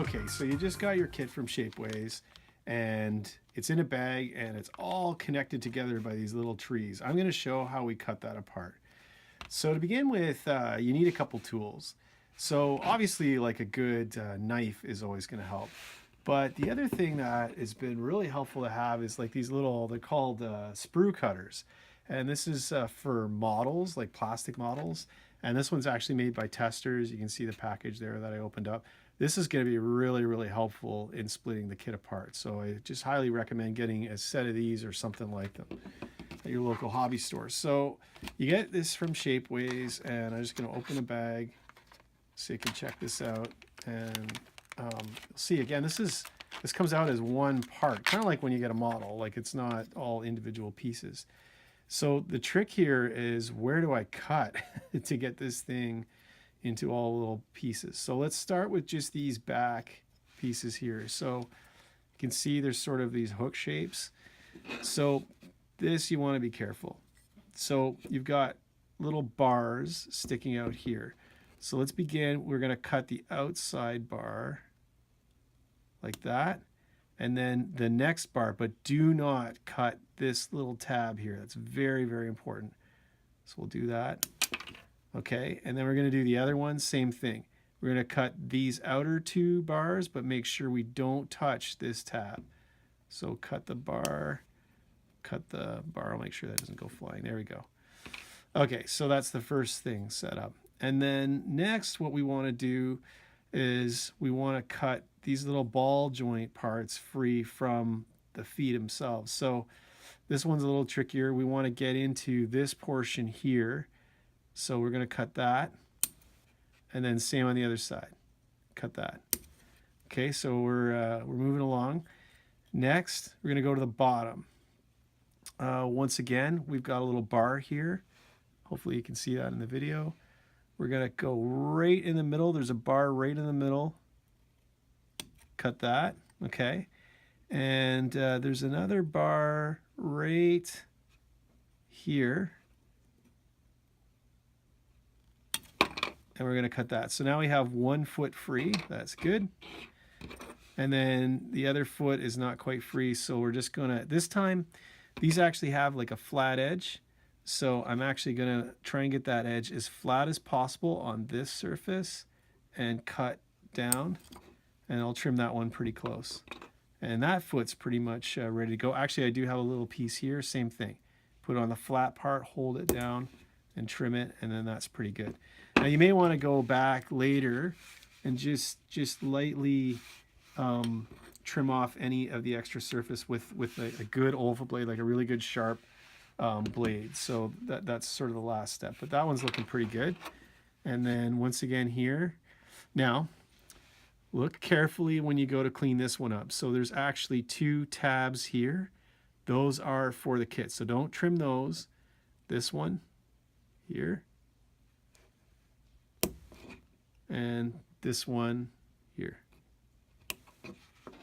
Okay, so you just got your kit from Shapeways and it's in a bag and it's all connected together by these little trees. I'm going to show how we cut that apart. So to begin with, you need a couple tools. So obviously like a good knife is always going to help. But the other thing that has been really helpful to have is like these little, they're called sprue cutters. And this is for models, like plastic models. And this one's actually made by Testers. You can see the package there that I opened up. This is going to be really, really helpful in splitting the kit apart. So I just highly recommend getting a set of these or something like them at your local hobby store. So you get this from Shapeways, and I'm just going to open the bag so you can check this out. And see, again, this comes out as one part, kind of like when you get a model, like it's not all individual pieces. So the trick here is, where do I cut to get this thing into all little pieces? So let's start with just these back pieces here. So you can see there's sort of these hook shapes. So this, you want to be careful. So you've got little bars sticking out here. So let's begin. We're going to cut the outside bar like that. And then the next bar, but do not cut this little tab here. That's very, very important. So we'll do that. Okay, and then we're going to do the other one, same thing. We're going to cut these outer two bars, but make sure we don't touch this tab. So cut the bar, I'll make sure that doesn't go flying. There we go. Okay, so that's the first thing set up. And then next, what we want to do is we want to cut these little ball joint parts free from the feet themselves. So this one's a little trickier. We want to get into this portion here. So we're going to cut that, and then same on the other side. Cut that. Okay, so we're moving along. Next, we're going to go to the bottom. Once again, we've got a little bar here. Hopefully you can see that in the video. We're going to go right in the middle. There's a bar right in the middle. Cut that. Okay, and there's another bar right here. And we're going to cut that. So now we have 1 foot free. That's good. And then the other foot is not quite free. So we're just going to, this time, these actually have like a flat edge. So I'm actually going to try and get that edge as flat as possible on this surface and cut down. And I'll trim that one pretty close. And that foot's pretty much ready to go. Actually, I do have a little piece here. Same thing. Put it on the flat part, hold it down, and trim it. And then that's pretty good. Now you may want to go back later and just lightly trim off any of the extra surface with a good Olfa blade, like a really good sharp blade. So that's sort of the last step. But that one's looking pretty good. And then once again here. Now, look carefully when you go to clean this one up. So there's actually 2 tabs here. Those are for the kit. So don't trim those. This one here. And this one here.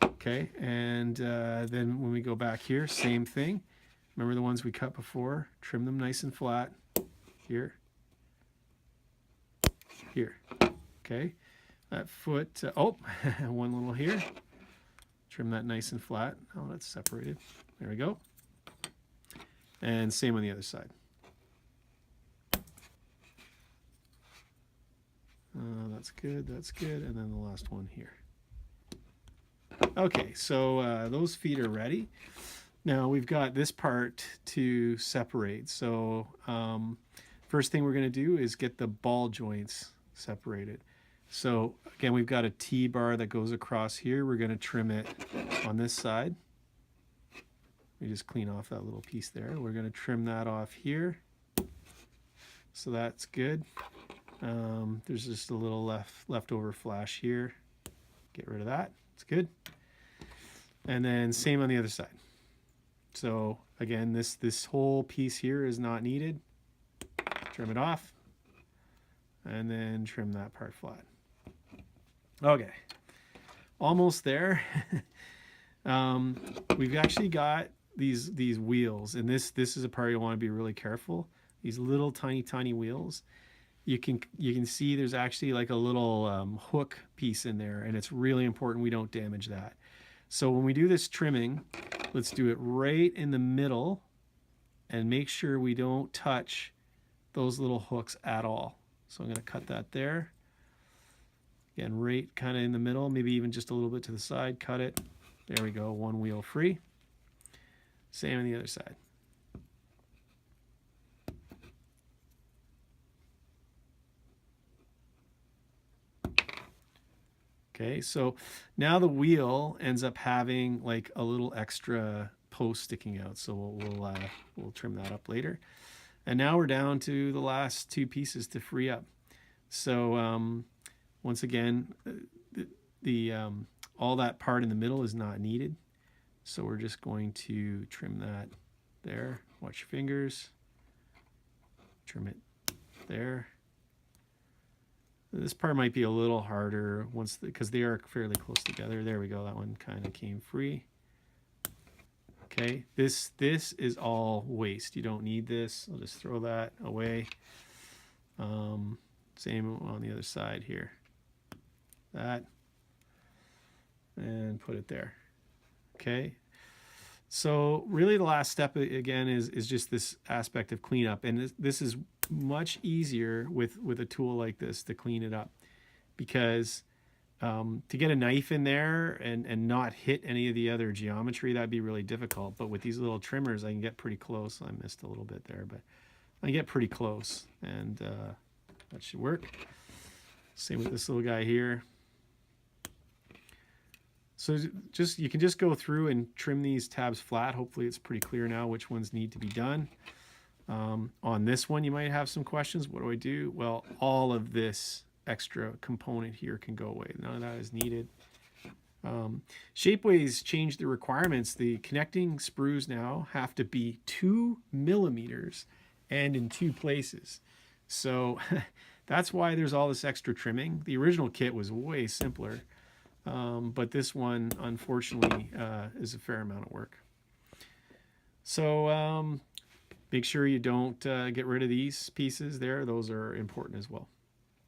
Okay, and then when we go back here, same thing. Remember the ones we cut before? Trim them nice and flat. Here. Here. Okay, that foot, oh, one little here. Trim that nice and flat. Oh, that's separated. There we go. And same on the other side. That's good, that's good. And then the last one here. Okay, so those feet are ready. Now we've got this part to separate. So first thing we're going to do is get the ball joints separated. So again, we've got a T-bar that goes across here. We're going to trim it on this side. We just clean off that little piece there. We're going to trim that off here. So that's good. There's just a little leftover flash here. Get rid of that. It's good. And then same on the other side. So again, this whole piece here is not needed. Trim it off. And then trim that part flat. Okay. Almost there. We've actually got these wheels, and this is a part you want to be really careful. These little tiny wheels. you can see there's actually like a little hook piece in there, and it's really important we don't damage that. So when we do this trimming, let's do it right in the middle and make sure we don't touch those little hooks at all. So I'm going to cut that there. Again, right kind of in the middle, maybe even just a little bit to the side, cut it. There we go, one wheel free. Same on the other side. Okay, so now the wheel ends up having like a little extra post sticking out. So we'll trim that up later. And now we're down to the last two pieces to free up. So once again, all that part in the middle is not needed. So we're just going to trim that there. Watch your fingers. Trim it there. This part might be a little harder because they are fairly close together. There we go. That one kind of came free. Okay, this is all waste. You don't need this. I'll just throw that away. Same on the other side here. That, and put it there. Okay. So really the last step again is just this aspect of cleanup, and this is much easier with a tool like this to clean it up, because to get a knife in there and not hit any of the other geometry, that'd be really difficult. But with these little trimmers, I can get pretty close. I missed a little bit there, but I get pretty close, and that should work. Same with this little guy here. So you can just go through and trim these tabs flat. Hopefully it's pretty clear now which ones need to be done. On this one, you might have some questions. What do I do? Well, all of this extra component here can go away. None of that is needed. Shapeways changed the requirements. The connecting sprues now have to be 2 millimeters and in 2 places. So that's why there's all this extra trimming. The original kit was way simpler. But this one, unfortunately, is a fair amount of work. So make sure you don't get rid of these pieces there. Those are important as well.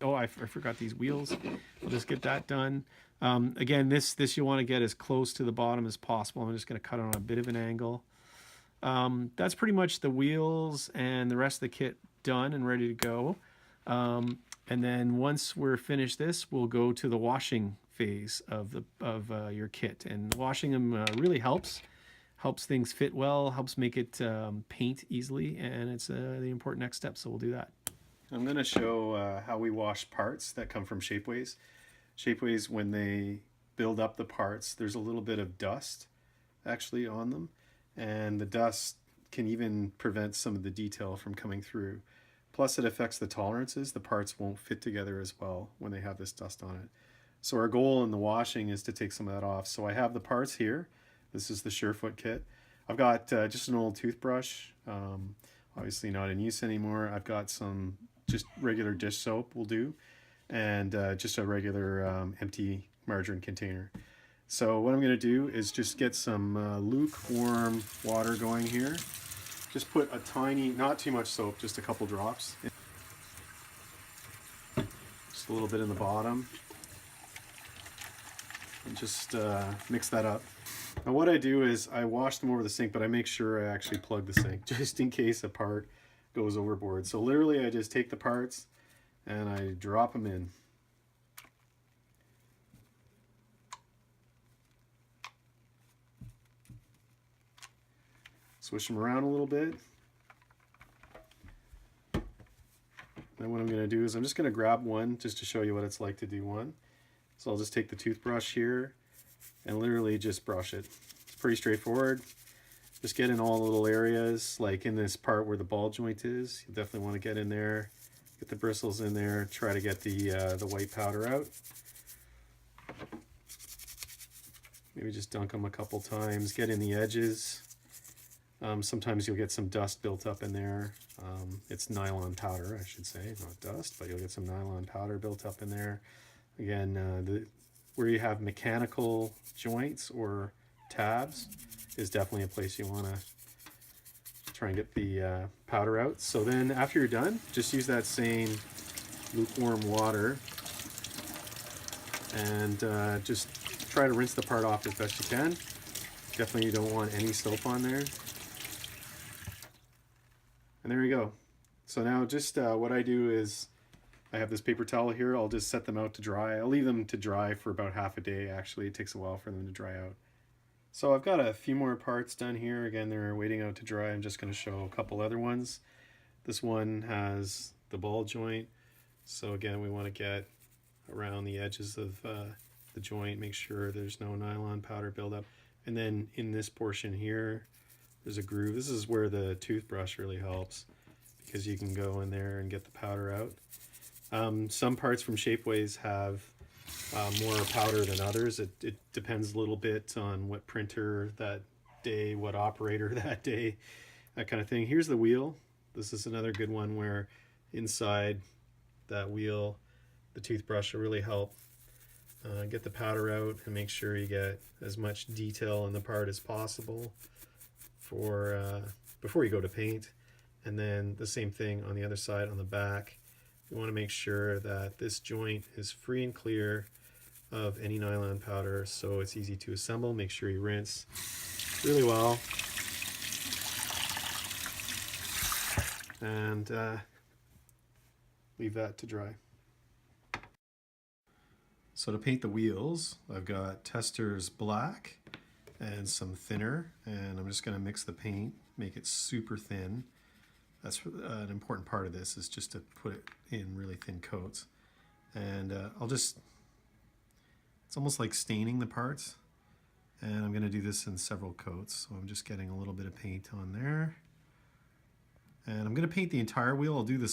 Oh, I forgot these wheels. I'll just get that done. Again, this you want to get as close to the bottom as possible. I'm just going to cut it on a bit of an angle. That's pretty much the wheels and the rest of the kit done and ready to go. And then once we're finished this, we'll go to the washing phase of your kit. And washing them really helps things fit well, helps make it paint easily, and it's the important next step. So we'll do that. I'm going to show how we wash parts that come from Shapeways. Shapeways, when they build up the parts, there's a little bit of dust actually on them, and the dust can even prevent some of the detail from coming through. Plus it affects the tolerances. The parts won't fit together as well when they have this dust on it. So our goal in the washing is to take some of that off. So I have the parts here. This is the Surefoot kit. I've got just an old toothbrush, obviously not in use anymore. I've got some just regular dish soap will do, and just a regular empty margarine container. So what I'm going to do is just get some lukewarm water going here. Just put a tiny, not too much soap, just a couple drops. Just a little bit in the bottom. And just mix that up. Now what I do is I wash them over the sink, but I make sure I actually plug the sink just in case a part goes overboard. So literally I just take the parts and I drop them in. Swish them around a little bit. Then what I'm going to do is I'm just going to grab one just to show you what it's like to do one. So I'll just take the toothbrush here and literally just brush it. It's pretty straightforward. Just get in all the little areas, like in this part where the ball joint is. You definitely want to get in there, get the bristles in there, try to get the white powder out. Maybe just dunk them a couple times, get in the edges. Sometimes you'll get some dust built up in there. It's nylon powder, I should say, not dust, but you'll get some nylon powder built up in there. Again, where you have mechanical joints or tabs is definitely a place you want to try and get the powder out. So then after you're done, just use that same lukewarm water, and just try to rinse the part off as best you can. Definitely you don't want any soap on there. And there you go. So now just what I do is I have this paper towel here. I'll just set them out to dry. I'll leave them to dry for about half a day. Actually, it takes a while for them to dry out. So I've got a few more parts done here. Again, they're waiting out to dry. I'm just going to show a couple other ones. This one has the ball joint. So again, we want to get around the edges of the joint, make sure there's no nylon powder buildup. And then in this portion here, there's a groove. This is where the toothbrush really helps, because you can go in there and get the powder out. Some parts from Shapeways have more powder than others. It depends a little bit on what printer that day, what operator that day, that kind of thing. Here's the wheel. This is another good one where inside that wheel, the toothbrush will really help get the powder out and make sure you get as much detail in the part as possible for before you go to paint. And then the same thing on the other side on the back. You want to make sure that this joint is free and clear of any nylon powder so it's easy to assemble. Make sure you rinse really well. And leave that to dry. So to paint the wheels, I've got Testors black and some thinner, and I'm just going to mix the paint, make it super thin. That's an important part of this, is just to put it in really thin coats. And it's almost like staining the parts. And I'm going to do this in several coats. So I'm just getting a little bit of paint on there. And I'm going to paint the entire wheel. I'll do the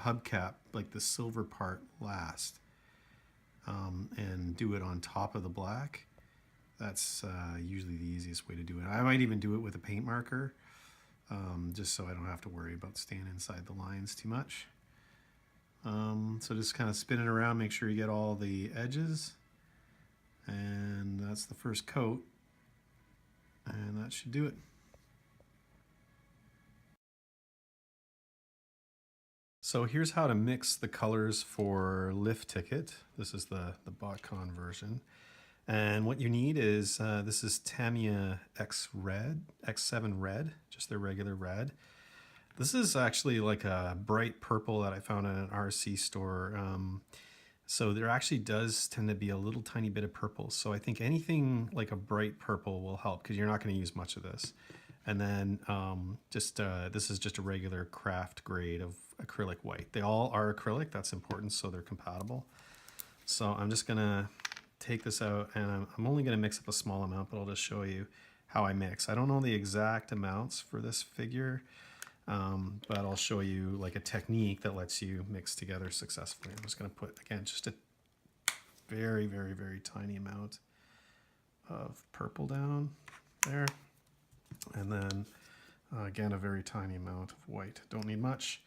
hubcap, like the silver part, last. And do it on top of the black. That's usually the easiest way to do it. I might even do it with a paint marker, just so I don't have to worry about staying inside the lines too much. So just kind of spin it around, make sure you get all the edges. And that's the first coat. And that should do it. So here's how to mix the colors for Lift Ticket. This is the BotCon version. And what you need is, this is Tamiya X7 Red, just their regular red. This is actually like a bright purple that I found in an RC store. So there actually does tend to be a little tiny bit of purple. So I think anything like a bright purple will help, because you're not going to use much of this. And then this is just a regular craft grade of acrylic white. They all are acrylic, that's important, so they're compatible. So I'm just gonna take this out, and I'm only gonna mix up a small amount, but I'll just show you how I mix. I don't know the exact amounts for this figure, but I'll show you like a technique that lets you mix together successfully. I'm just gonna put, again, just a very, very, very tiny amount of purple down there. And then again, a very tiny amount of white. Don't need much.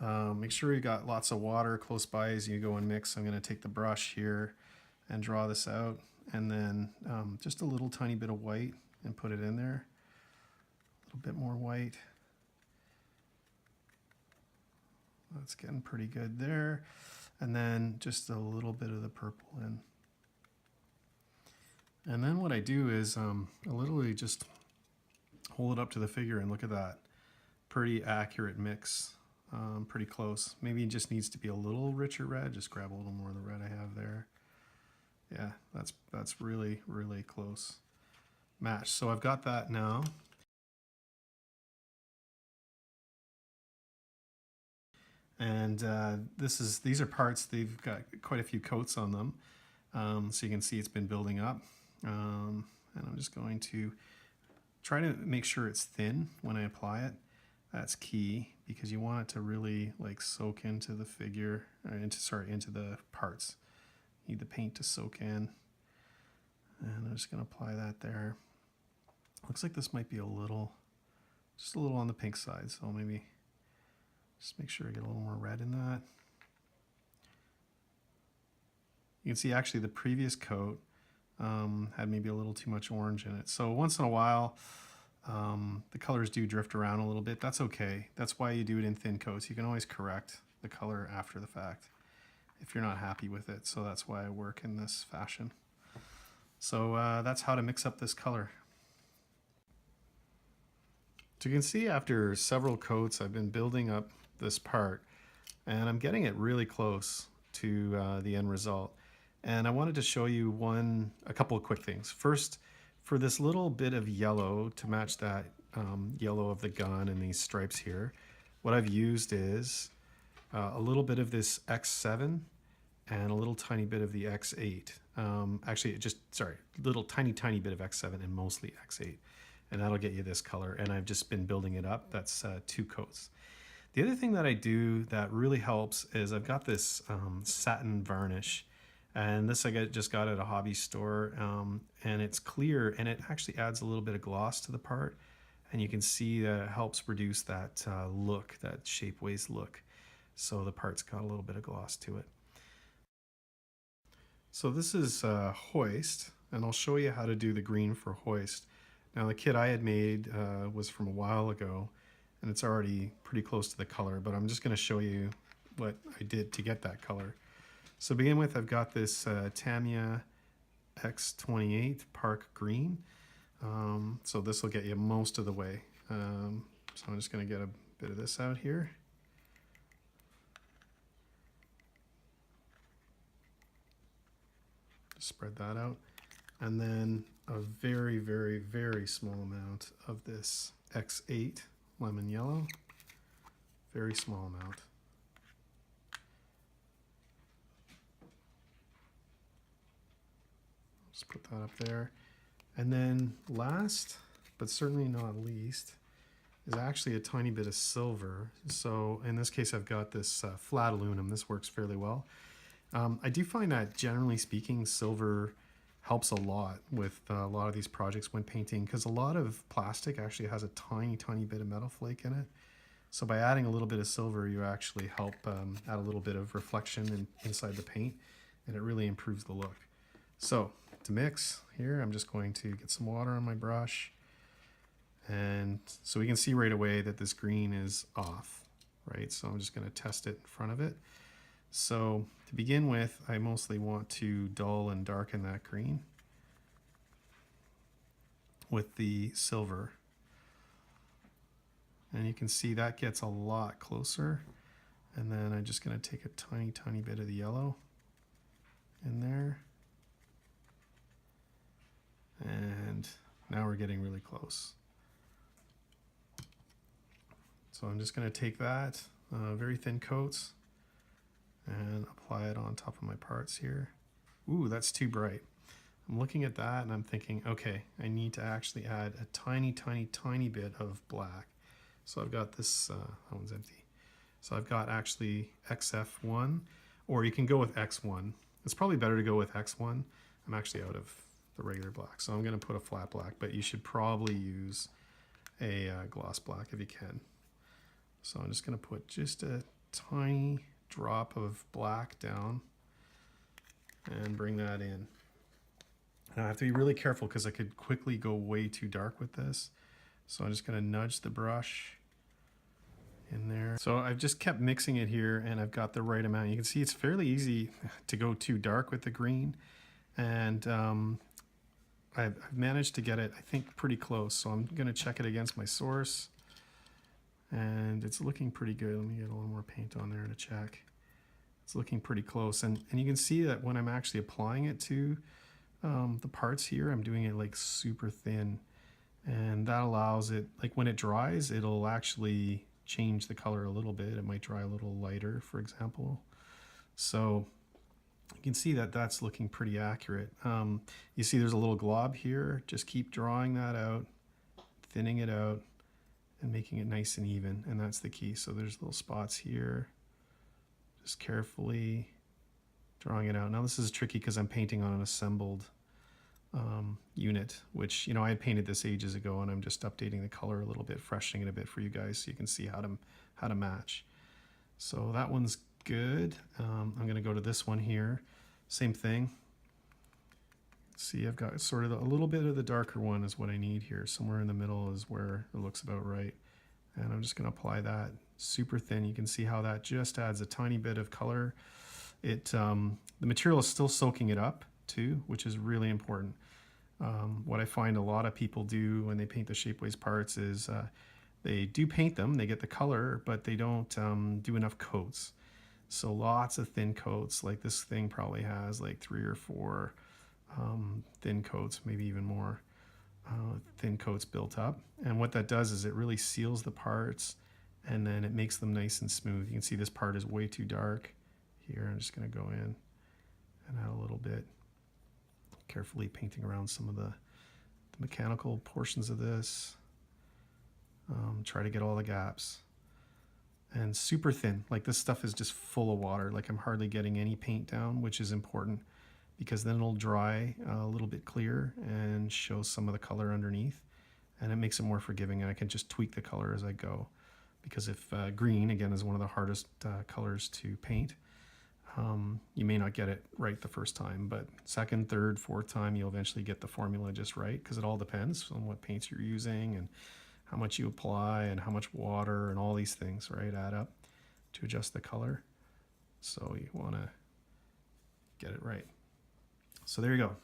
Make sure you got lots of water close by as you go and mix. I'm going to take the brush here and draw this out, and then just a little tiny bit of white and put it in there. A little bit more white. That's getting pretty good there. And then just a little bit of the purple in. And then what I do is I literally just hold it up to the figure and look at that. Pretty accurate mix, pretty close. Maybe it just needs to be a little richer red. Just grab a little more of the red I have there. Yeah, that's really, really close match. So I've got that now. And these are parts, they've got quite a few coats on them. So you can see it's been building up. And I'm just going to try to make sure it's thin when I apply it. That's key, because you want it to really like soak into the figure, or into the parts. You need the paint to soak in. And I'm just going to apply that there. Looks like this might be just a little on the pink side, so maybe just make sure I get a little more red in that. You can see actually the previous coat had maybe a little too much orange in it. So once in a while, the colors do drift around a little bit. That's okay. That's why you do it in thin coats. You can always correct the color after the fact if you're not happy with it. So that's why I work in this fashion. So that's how to mix up this color. So you can see after several coats I've been building up this part, and I'm getting it really close to the end result. And I wanted to show you a couple of quick things. First, for this little bit of yellow to match that yellow of the gun and these stripes here, what I've used is a little bit of this X7 and a little tiny bit of the X8. Actually, little tiny bit of X7 and mostly X8. And that'll get you this color. And I've just been building it up. That's 2 coats. The other thing that I do that really helps is I've got this satin varnish. And this I just got at a hobby store. And it's clear, and it actually adds a little bit of gloss to the part. And you can see that it helps reduce that look, that Shapeways look. So the part's got a little bit of gloss to it. So this is hoist, and I'll show you how to do the green for hoist. Now the kit I had made was from a while ago, and it's already pretty close to the color, but I'm just going to show you what I did to get that color. So to begin with, I've got this Tamiya X28 Park Green. So this will get you most of the way. So I'm just going to get a bit of this out here. Spread that out, and then a very, very, very small amount of this X8 lemon yellow. Very small amount. Just put that up there. And then last, but certainly not least, is actually a tiny bit of silver. So in this case, I've got this flat aluminum. This works fairly well. I do find that, generally speaking, silver helps a lot with a lot of these projects when painting, because a lot of plastic actually has a tiny bit of metal flake in it. So by adding a little bit of silver, you actually help add a little bit of reflection inside the paint, and it really improves the look. So to mix here, I'm just going to get some water on my brush, and so we can see right away that this green is off, right? So I'm just going to test it in front of it. So to begin with, I mostly want to dull and darken that green with the silver. And you can see that gets a lot closer. And then I'm just going to take a tiny bit of the yellow in there. And now we're getting really close. So I'm just going to take that, very thin coats, and apply it on top of my parts here. Ooh, that's too bright. I'm looking at that and I'm thinking, okay, I need to actually add a tiny bit of black. So I've got this, that one's empty. So I've got actually XF1, or you can go with X1. It's probably better to go with X1. I'm actually out of the regular black, so I'm going to put a flat black, but you should probably use a gloss black if you can. So I'm just going to put just a tiny drop of black down and bring that in. Now I have to be really careful because I could quickly go way too dark with this. So I'm just going to nudge the brush in there. So I've just kept mixing it here, and I've got the right amount. You can see it's fairly easy to go too dark with the green, and I've managed to get it, I think, pretty close. So I'm going to check it against my source, and it's looking pretty good. Let me get a little more paint on there to check. It's looking pretty close, and you can see that when I'm actually applying it to the parts here, I'm doing it like super thin, and that allows it, like when it dries, it'll actually change the color a little bit. It might dry a little lighter, for example. So you can see that that's looking pretty accurate. You see there's a little glob here. Just keep drawing that out, thinning it out, and making it nice and even, and that's the key. So there's little spots here. Just carefully drawing it out. Now this is tricky because I'm painting on an assembled unit, which, you know, I had painted this ages ago, and I'm just updating the color a little bit, freshening it a bit for you guys so you can see how to match. So that one's good. I'm going to go to this one here. Same thing. See, I've got sort of a little bit of the darker one is what I need here. Somewhere in the middle is where it looks about right. And I'm just going to apply that super thin. You can see how that just adds a tiny bit of color. The material is still soaking it up too, which is really important. What I find a lot of people do when they paint the Shapeways parts is they do paint them, they get the color, but they don't do enough coats. So lots of thin coats, like this thing probably has like 3 or 4 thin coats, maybe even more thin coats built up. And what that does is it really seals the parts, and then it makes them nice and smooth. You can see this part is way too dark. Here, I'm just going to go in and add a little bit, carefully painting around some of the mechanical portions of this. Try to get all the gaps. And super thin, like this stuff is just full of water, like I'm hardly getting any paint down, which is important because then it'll dry a little bit clear and show some of the color underneath, and it makes it more forgiving, and I can just tweak the color as I go. Because if green, again, is one of the hardest colors to paint, you may not get it right the first time, but second, third, fourth time, you'll eventually get the formula just right, because it all depends on what paints you're using and how much you apply and how much water and all these things, right, add up to adjust the color. So you want to get it right. So there you go.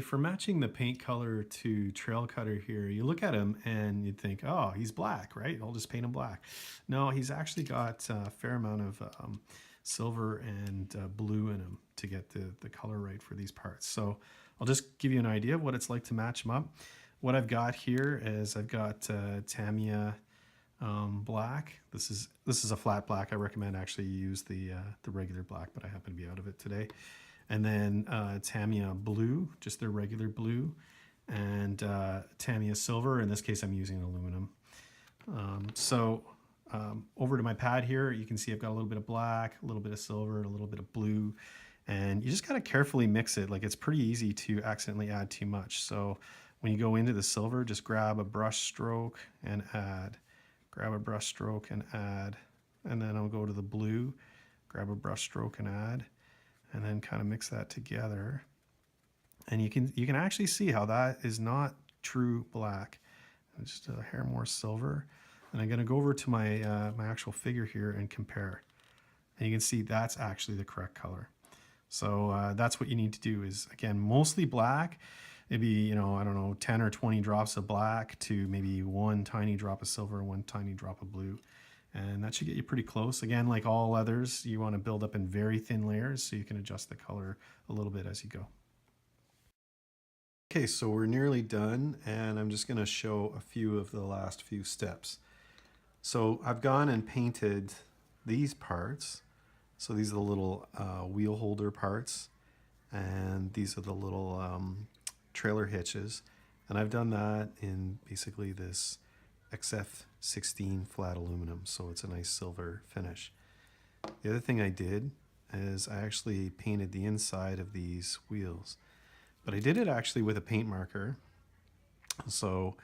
For matching the paint color to Trailcutter here, you look at him and you'd think, oh, he's black, right? I'll just paint him black. No, he's actually got a fair amount of silver and blue in him to get the color right for these parts. So I'll just give you an idea of what it's like to match them up. What I've got here is I've got Tamiya black. This is a flat black. I recommend actually you use the regular black, but I happen to be out of it today. And then Tamiya blue, just their regular blue, and Tamiya silver. In this case, I'm using aluminum. Over to my pad here, you can see I've got a little bit of black, a little bit of silver, a little bit of blue, and you just gotta carefully mix it. Like, it's pretty easy to accidentally add too much. So when you go into the silver, just grab a brush stroke and add. Grab a brush stroke and add. And then I'll go to the blue, grab a brush stroke and add, and then kind of mix that together. And you can actually see how that is not true black. Just a hair more silver. And I'm going to go over to my my actual figure here and compare. And you can see that's actually the correct color. So that's what you need to do is, again, mostly black. Maybe, you know, I don't know, 10 or 20 drops of black to maybe 1 tiny drop of silver, 1 tiny drop of blue. And that should get you pretty close. Again, like all leathers, you want to build up in very thin layers so you can adjust the color a little bit as you go. Okay, so we're nearly done, and I'm just going to show a few of the last few steps. So I've gone and painted these parts. So these are the little wheel holder parts, and these are the little trailer hitches. And I've done that in basically this XF16 flat aluminum, so it's a nice silver finish. The other thing I did is I actually painted the inside of these wheels, but I did it actually with a paint marker. So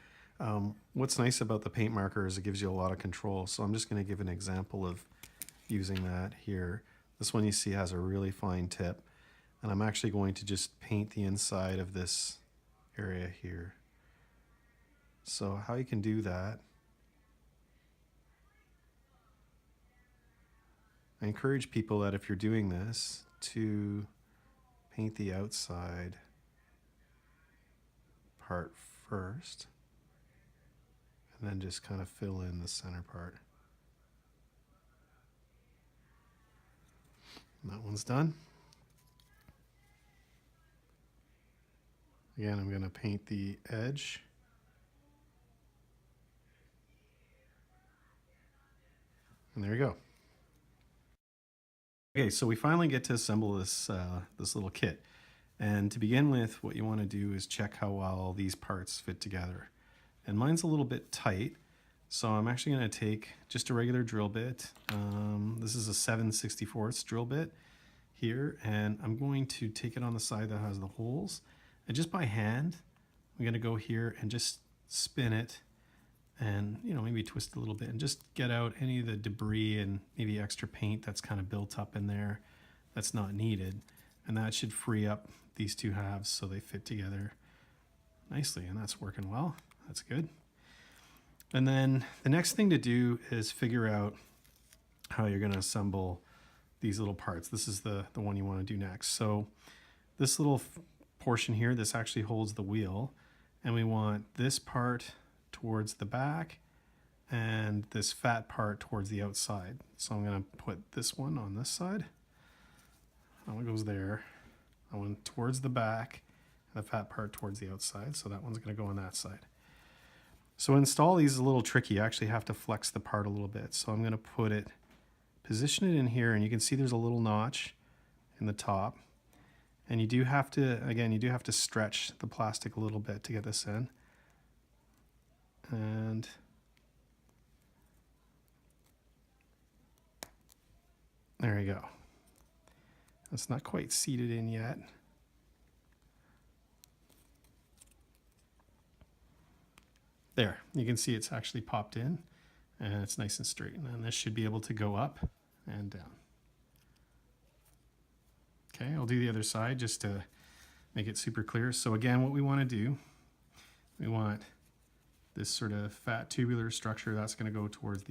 what's nice about the paint marker is it gives you a lot of control. So I'm just going to give an example of using that here. This one you see has a really fine tip, and I'm actually going to just paint the inside of this area here. So how you can do that, I encourage people that if you're doing this to paint the outside part first and then just kind of fill in the center part. And that one's done. Again, I'm going to paint the edge. And there you go. Okay, so we finally get to assemble this this little kit. And to begin with, what you want to do is check how well these parts fit together. And mine's a little bit tight, so I'm actually going to take just a regular drill bit. This is a 7/64 drill bit here, and I'm going to take it on the side that has the holes. And just by hand, I'm going to go here and just spin it, and maybe twist a little bit and just get out any of the debris and maybe extra paint that's kind of built up in there that's not needed. And that should free up these two halves so they fit together nicely, and that's working well. That's good. And then the next thing to do is figure out how you're going to assemble these little parts. This is the one you want to do next. So this little portion here, this actually holds the wheel, and we want this part towards the back and this fat part towards the outside. So I'm going to put this one on this side. That one goes there. That one towards the back, and the fat part towards the outside. So that one's going to go on that side. So install these is a little tricky. You actually have to flex the part a little bit. So I'm going to put it, position it in here, and you can see there's a little notch in the top. And you do have to, again, you do have to stretch the plastic a little bit to get this in. And there you go. It's not quite seated in yet. There, you can see it's actually popped in and it's nice and straight. And this should be able to go up and down. Okay, I'll do the other side just to make it super clear. So again, what we want to do, we want this sort of fat tubular structure that's going to go towards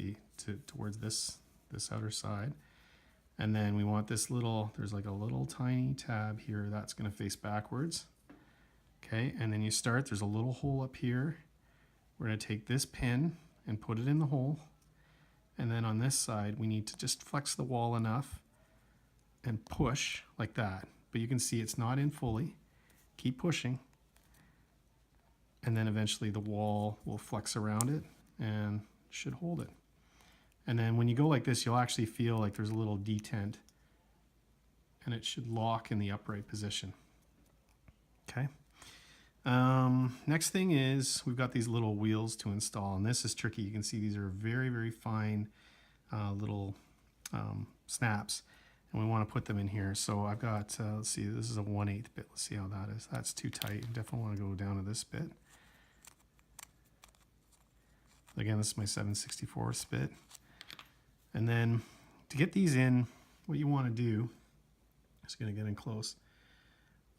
towards this outer side. And then we want this little, there's like a little tiny tab here that's going to face backwards. Okay, and then you start, there's a little hole up here. We're going to take this pin and put it in the hole. And then on this side, we need to just flex the wall enough and push like that. But you can see it's not in fully. Keep pushing. And then eventually the wall will flex around it and should hold it. And then when you go like this, you'll actually feel like there's a little detent and it should lock in the upright position. Okay. Next thing is we've got these little wheels to install, and this is tricky. You can see these are very, very fine little snaps, and we want to put them in here. So I've got, let's see, this is a 1/8 bit. Let's see how that is. That's too tight. Definitely want to go down to this bit. Again, this is my 7/64 bit. And then to get these in, what you want to do, just going to get in close,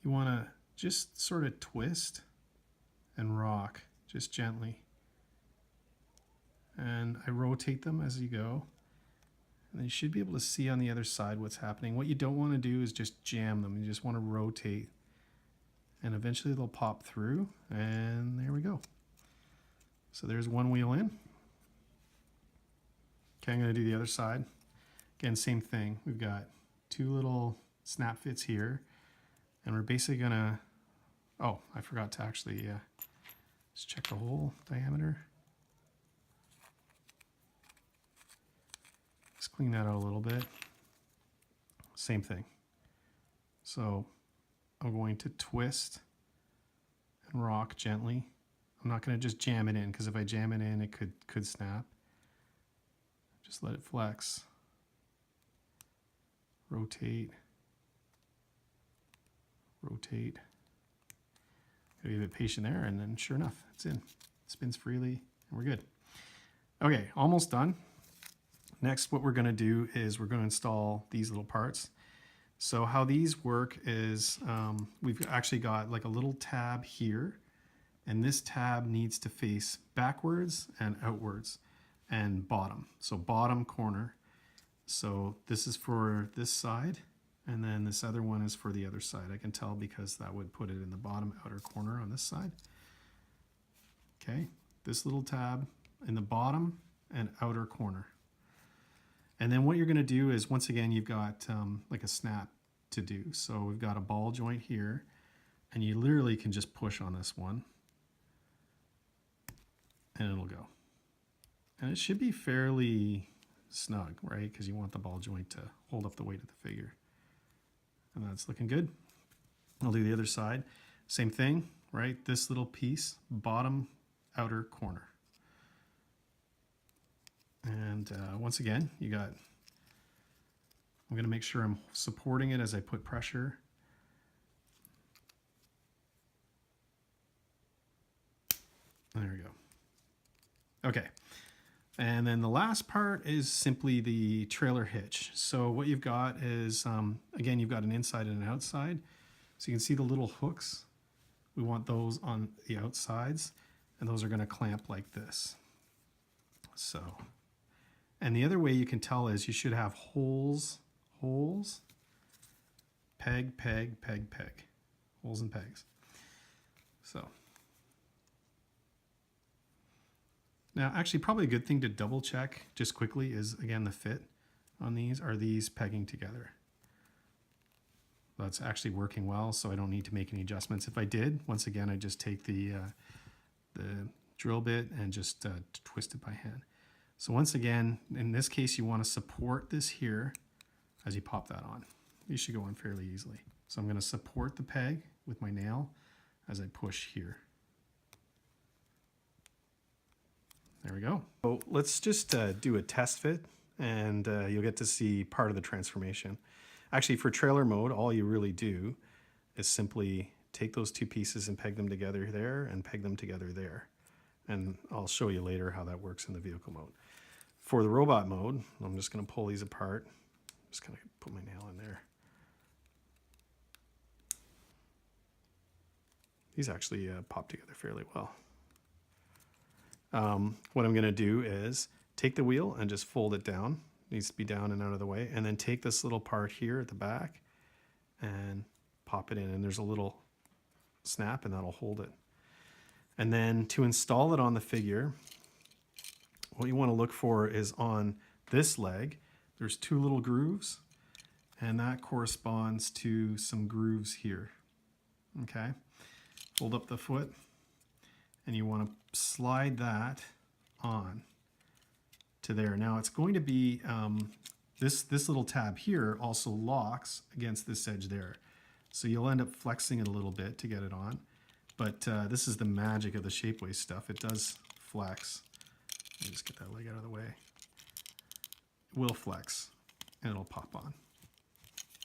you want to just sort of twist and rock just gently. And I rotate them as you go. And then you should be able to see on the other side what's happening. What you don't want to do is just jam them. You just want to rotate. And eventually they'll pop through. And there we go. So there's one wheel in. Okay, I'm going to do the other side. Again, same thing. We've got two little snap fits here. And we're basically going to, oh, I forgot to actually just check the hole diameter. Let's clean that out a little bit. Same thing. So I'm going to twist and rock gently. I'm not going to just jam it in, because if I jam it in, it could snap. Just let it flex. Rotate. Rotate. Gotta be a bit patient there, and then sure enough, it's in. It spins freely, and we're good. Okay, almost done. Next, what we're gonna do is we're gonna install these little parts. So how these work is we've actually got like a little tab here, and this tab needs to face backwards and outwards and bottom. So bottom corner. So this is for this side, and then this other one is for the other side. I can tell because that would put it in the bottom outer corner on this side. Okay, this little tab in the bottom and outer corner. And then what you're going to do is, once again, you've got like a snap to do. So we've got a ball joint here, and you literally can just push on this one, and it'll go. And it should be fairly snug, right? Because you want the ball joint to hold up the weight of the figure. And that's looking good. I'll do the other side. Same thing, right? This little piece, bottom outer corner. And once again, you got, I'm going to make sure I'm supporting it as I put pressure. There we go. Okay. And then the last part is simply the trailer hitch. So what you've got is, again, you've got an inside and an outside. So you can see the little hooks. We want those on the outsides, and those are going to clamp like this. So, and the other way you can tell is you should have holes, peg, peg, peg, peg, holes and pegs. So now actually probably a good thing to double check just quickly is again the fit on these. Are these pegging together? That's actually working well, so I don't need to make any adjustments. If I did, once again, I just take the drill bit and just twist it by hand. So once again, in this case, you want to support this here as you pop that on. These should go on fairly easily. So I'm going to support the peg with my nail as I push here. There we go. So let's just do a test fit, and you'll get to see part of the transformation. Actually, for trailer mode, all you really do is simply take those two pieces and peg them together there and peg them together there. And I'll show you later how that works in the vehicle mode. For the robot mode, I'm just going to pull these apart. Just kind of put my nail in there. These actually pop together fairly well. What I'm going to do is take the wheel and just fold it down. Needs to be down and out of the way, and then take this little part here at the back and pop it in, and there's a little snap and that'll hold it. And then to install it on the figure, what you want to look for is on this leg there's two little grooves, and that corresponds to some grooves here. Okay, hold up the foot and you want to slide that on to there. Now it's going to be, this little tab here also locks against this edge there. So you'll end up flexing it a little bit to get it on. But this is the magic of the Shapeways stuff. It does flex. Let me just get that leg out of the way. It will flex and it'll pop on.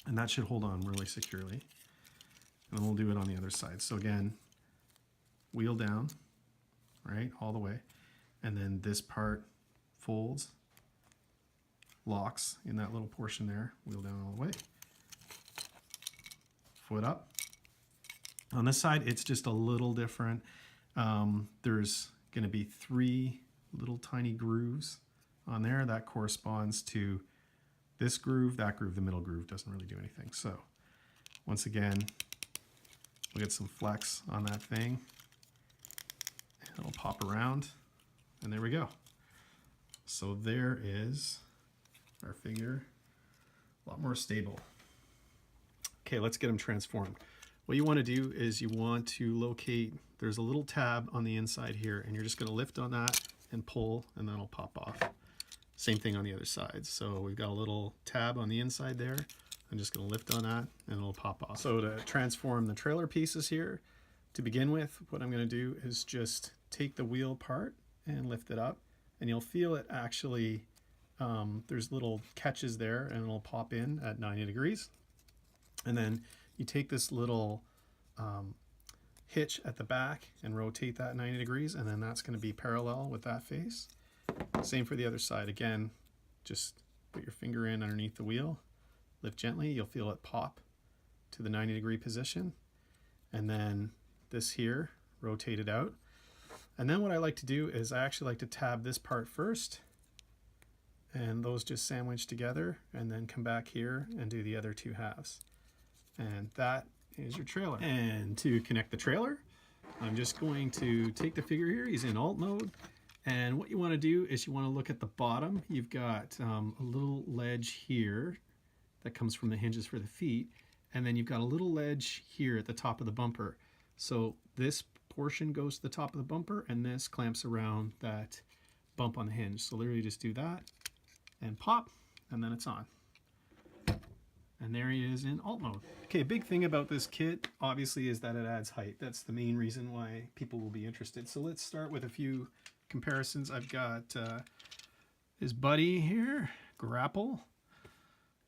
And that should hold on really securely. And we'll do it on the other side. So again, wheel down, right, all the way. And then this part folds, locks in that little portion there, wheel down all the way, foot up. On this side, it's just a little different. There's going to be three little tiny grooves on there. That corresponds to this groove, that groove, the middle groove doesn't really do anything. So once again, we'll get some flex on that thing. It'll pop around, and there we go. So there is our figure, a lot more stable. Okay, let's get them transformed. What you want to do is you want to locate, there's a little tab on the inside here, and you're just going to lift on that and pull, and that'll pop off. Same thing on the other side. So we've got a little tab on the inside there. I'm just going to lift on that and it'll pop off. So to transform the trailer pieces here, to begin with, what I'm going to do is just take the wheel part and lift it up, and you'll feel it actually, there's little catches there, and it'll pop in at 90 degrees. And then you take this little hitch at the back and rotate that 90 degrees, and then that's going to be parallel with that face. Same for the other side. Again, just put your finger in underneath the wheel, lift gently, you'll feel it pop to the 90-degree position. And then this here, rotate it out. And then what I like to do is I actually like to tab this part first, and those just sandwich together, and then come back here and do the other two halves. And that is your trailer. And to connect the trailer, I'm just going to take the figure here. He's in alt mode. And what you want to do is you want to look at the bottom. You've got a little ledge here that comes from the hinges for the feet. And then you've got a little ledge here at the top of the bumper. So this portion goes to the top of the bumper, and this clamps around that bump on the hinge. So literally just do that and pop, and then it's on. And there he is in alt mode. Okay, a big thing about this kit, obviously, is that it adds height. That's the main reason why people will be interested. So let's start with a few comparisons. I've got his buddy here, Grapple.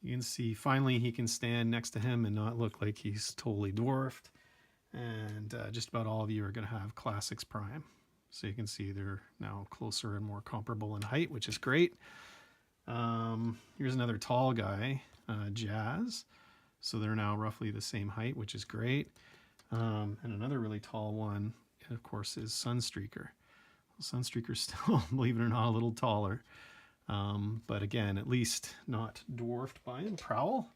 You can see finally he can stand next to him and not look like he's totally dwarfed. And just about all of you are going to have Classics Prime. So you can see they're now closer and more comparable in height, which is great. Here's another tall guy, Jazz. So they're now roughly the same height, which is great. And another really tall one, of course, is Sunstreaker. Sunstreaker's still, believe it or not, a little taller. But again, at least not dwarfed by him. Prowl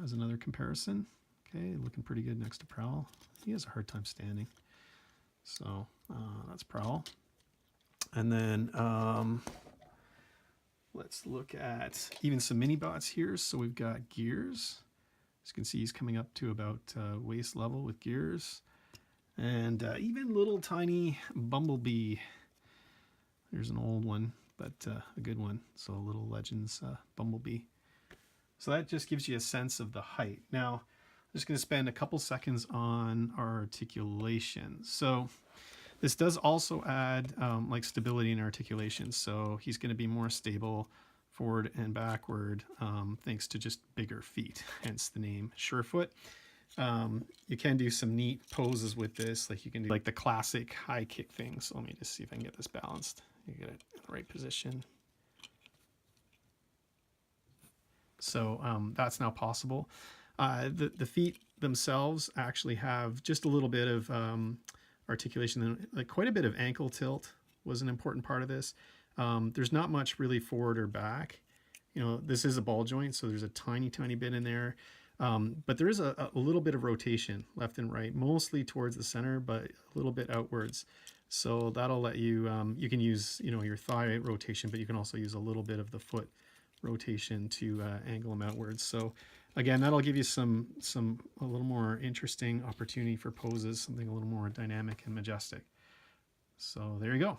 as another comparison. Okay, looking pretty good next to Prowl. He has a hard time standing. So that's Prowl. And then let's look at even some mini bots here. So we've got Gears. As you can see, he's coming up to about waist level with Gears. And even little tiny Bumblebee. There's an old one, but a good one. So a little Legends Bumblebee. So that just gives you a sense of the height. Now, I'm just going to spend a couple seconds on our articulation. So this does also add like stability and articulation. So he's going to be more stable forward and backward thanks to just bigger feet, hence the name Surefoot. You can do some neat poses with this, like you can do like the classic high kick thing. So let me just see if I can get this balanced. You get it in the right position. So that's now possible. The feet themselves actually have just a little bit of articulation, like quite a bit of ankle tilt was an important part of this. There's not much really forward or back. You know, this is a ball joint, so there's a tiny bit in there. But there is a little bit of rotation left and right, mostly towards the center, but a little bit outwards. So that'll let you, you can use, you know, your thigh rotation, but you can also use a little bit of the foot rotation to angle them outwards. So again, that'll give you a little more interesting opportunity for poses, something a little more dynamic and majestic. So there you go.